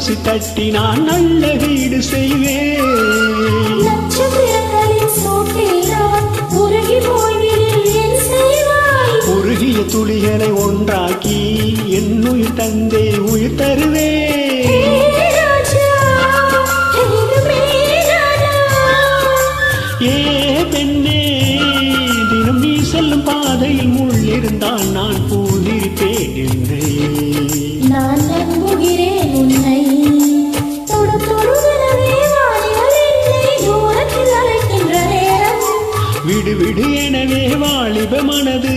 கொலுசு தட்டி நான் நல்ல வீடு செய்வேன். உருகிய துளிகளை ஒன்றாக்கி என்னுயிர் தந்தே உயிர் தருவேன். ஏ பெண்ணே, தினம் நீ செல்லும் பாதையில் முள் இருந்தால் நான் பூவிருப்பேன் என்னை. நான் நம்புகிறேன் உன்னை. விடு விடு எனவே வாலிப மனது